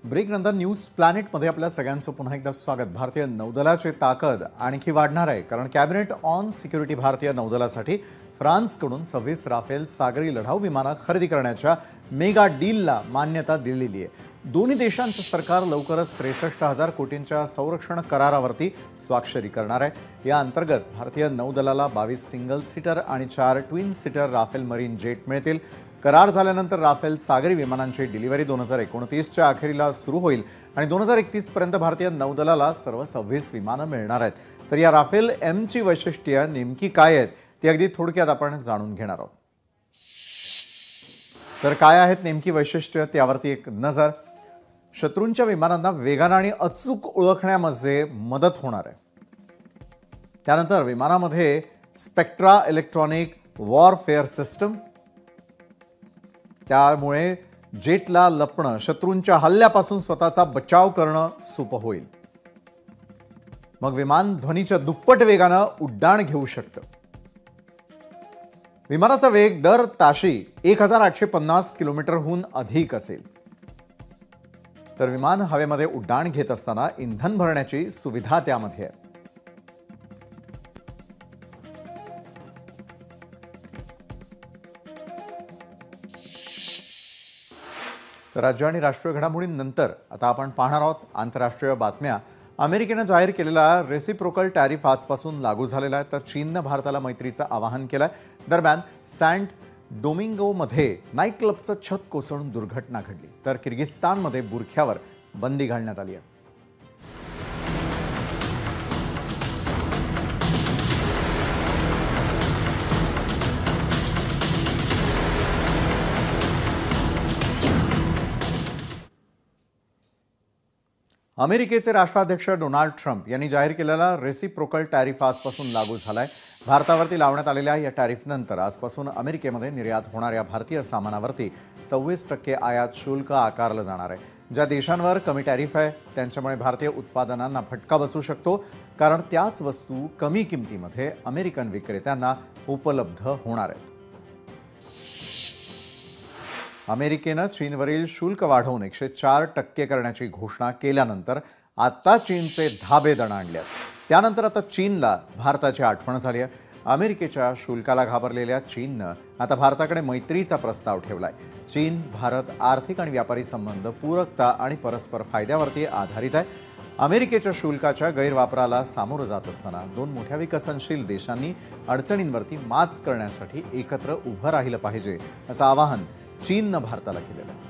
ब्रेकनंतर news प्लॅनेटमध्ये आपल्या सगळ्यांचं पुन्हा एकदा स्वागत। भारतीय नौदलाची ताकद आणखी वाढणार आहे, कारण कॅबिनेट ऑन सिक्युरिटी भारतीय नौदलासाठी फ्रान्सकडून 26 राफेल सागरी लढाऊ विमानं खरेदी करण्याच्या मेगा डीलला मान्यता दिलेली आहे। दोन्ही देशांचं सरकार लवकरच 63,000 कोटींच्या संरक्षण करारावरती स्वाक्षरी करणार आहे। या अंतर्गत भारतीय नौदलाला 22 सिंगल सीटर आणि 4 twin seater Rafale marine jet मिळतील। करार झाल्यानंतर राफेल सागरी विमानांची डिलिव्हरी 2029च्या अखेरीला सुरू होईल आणि 2031 पर्यंत भारतीय नौदलाला सर्व 26 विमानं मिळणार आहेत। तर या राफेल एमची वैशिष्ट्ये नेमकी काय आहेत ती अगदी थोडक्यात आपण जाणून घेणार आहोत। तर काय आहेत नेमकी वैशिष्ट्ये त्यावरती एक नजर। शत्रूंच्या विमानांना वेगाने आणि अचूक ओळखण्यामध्ये मदत होणार आहे। त्यानंतर विमानामध्ये स्पेक्ट्रा इलेक्ट्रॉनिक वॉरफेअर सिस्टम, त्यामुळे जेटला लपणं, शत्रूंच्या हल्ल्यापासून स्वतःचा बचाव करणं सोपं होईल। मग विमान ध्वनीच्या दुप्पट वेगाने उड्डाण घेऊ शकतं। विमानाचा वेग दर ताशी 1850 किलोमीटरहून अधिक असेल। तर विमान हवेमध्ये उड्डाण घेत असताना इंधन भरण्याची सुविधा त्यामध्ये आहे। तर राज्य आणि राष्ट्रीय घडामोडींनंतर आता आपण पाहणार आहोत आंतरराष्ट्रीय बातम्या। अमेरिकेने जाहीर केलेला रेसिप्रोकल टॅरिफ आजपासून लागू झालेला आहे। तर चीनने भारताला मैत्रीचं आवाहन केलं आहे। दरम्यान सॅंट डोमिंगोमध्ये नाईट क्लबचं छत कोसळून दुर्घटना घडली। तर किर्गिस्तानमध्ये बुरख्यावर बंदी घालण्यात आली आहे। अमेरिकेचे राष्ट्राध्यक्ष डोनाल्ड ट्रम्प यांनी जाहीर केलेला रेसिप्रोकल टॅरिफ आजपासून लागू झालाय। भारतावरती लावण्यात आलेल्या या टॅरिफनंतर आजपासून अमेरिकेमध्ये निर्यात होणाऱ्या भारतीय सामानावरती 26% आयात शुल्क आकारलं जाणार आहे। ज्या देशांवर कमी टॅरिफ आहे त्यांच्यामुळे भारतीय उत्पादनांना फटका बसू शकतो, कारण त्याच वस्तू कमी किमतीमध्ये अमेरिकन विक्रेत्यांना उपलब्ध होणार आहेत। अमेरिकेने चीनवरील शुल्क वाढवून 104% करण्याची घोषणा केल्यानंतर आता चीनचे धाबे दणाणले। त्यानंतर आता चीनला भारताची आठवण झाली आहे। अमेरिकेच्या शुल्काला घाबरलेल्या चीनने आता भारताकडे मैत्रीचा प्रस्ताव ठेवलाय। चीन भारत आर्थिक आणि व्यापारी संबंध पूरकता आणि परस्पर फायद्यावरती आधारित आहे। अमेरिकेच्या शुल्काच्या गैरवापराला सामोरं जात असताना दोन मोठ्या विकसनशील देशांनी अडचणींवरती मात करण्यासाठी एकत्र उभं राहिलं पाहिजे, असं आवाहन चीनने भारताला केलेलं आहे।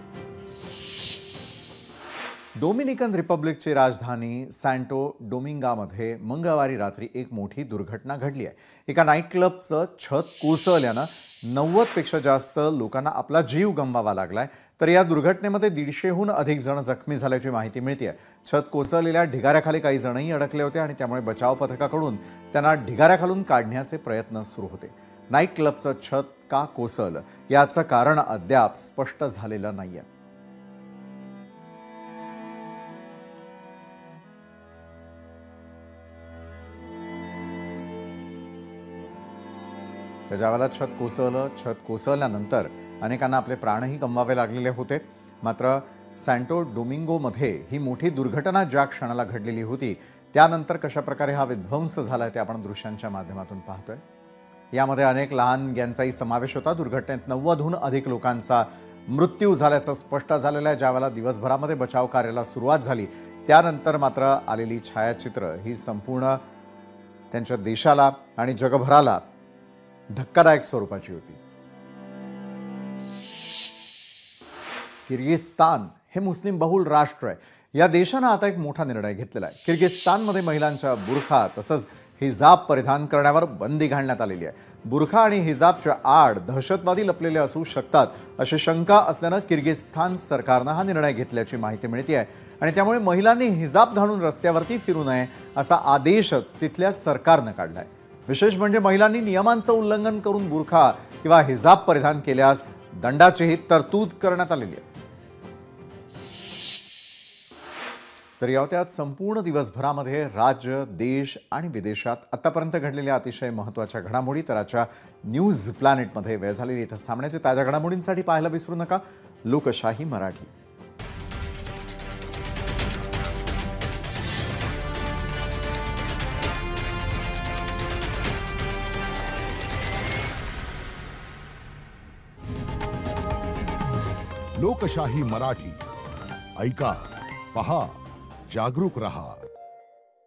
डोमिनिकन रिपब्लिकची राजधानी सॅंटो डोमिंगामध्ये मंगळवारी रात्री एक मोठी दुर्घटना घडली आहे। एका नाईट क्लबचं छत कोसळल्यानं 90 पेक्षा जास्त लोकांना आपला जीव गमवावा लागलाय। तर या दुर्घटनेमध्ये 150हून अधिक जण जखमी झाल्याची माहिती मिळते। छत कोसळलेल्या ढिगाऱ्याखाली काही जणही अडकले होते आणि त्यामुळे बचाव पथकाकडून त्यांना ढिगाऱ्याखालून काढण्याचे प्रयत्न सुरू होते। नाईट क्लबचं छत का कोसळलं याचं कारण अद्याप स्पष्ट झालेलं नाहीये। ज्यावेळेला छत कोसळल्यानंतर अनेकांना आपले प्राणही गमवावे लागलेले होते। मात्र सॅंटो डोमिंगोमध्ये ही मोठी दुर्घटना ज्या क्षणाला घडलेली होती त्यानंतर कशा प्रकारे हा विध्वंस झालाय ते आपण दृश्यांच्या माध्यमातून पाहतोय। यामध्ये अनेक लहानग्यांचाही समावेश होता। दुर्घटनेत 90हून अधिक लोकांचा मृत्यू झाल्याचं स्पष्ट झालेलं आहे। ज्यावेळेला दिवसभरामध्ये बचाव कार्याला सुरुवात झाली त्यानंतर मात्र आलेली छायाचित्र ही संपूर्ण त्यांच्या देशाला आणि जगभराला धक्कादायक स्वरूपाची होती। किर्गिस्तान हे मुस्लिम बहुल राष्ट्र आहे। या देशाने आता एक मोठा निर्णय घेतलेला आहे। किर्गिस्तानमध्ये महिलांच्या बुरखा तसंच हिजाब परिधान करण्यावर बंदी घालण्यात आलेली आहे। बुरखा आणि हिजाबच्या आड दहशतवादी लपलेले असू शकतात अशी शंका असल्यानं किर्गिस्तान सरकारने हा निर्णय घेतल्याची माहिती मिळते आहे आणि त्यामुळे महिलांनी हिजाब घालून रस्त्यावरती फिरू नये असा आदेशच तिथल्या सरकारने काढलाय। विशेष म्हणजे महिलांनी नियमांचं उल्लंघन करून बुरखा किंवा हिजाब परिधान केल्यास दंडाचीही तरतूद करण्यात आलेली आहे। तर यात संपूर्ण दिवसभरामध्ये राज्य, देश आणि विदेशात आतापर्यंत घडलेल्या अतिशय महत्त्वाच्या घडामोडी। तर आजच्या न्यूज प्लॅनेटमध्ये वेळ झालेली इथं थांबण्याची। ताज्या घडामोडींसाठी पाहायला विसरू नका लोकशाही मराठी। लोकशाही मराठी. ऐका, पहा, जागरूक रहा.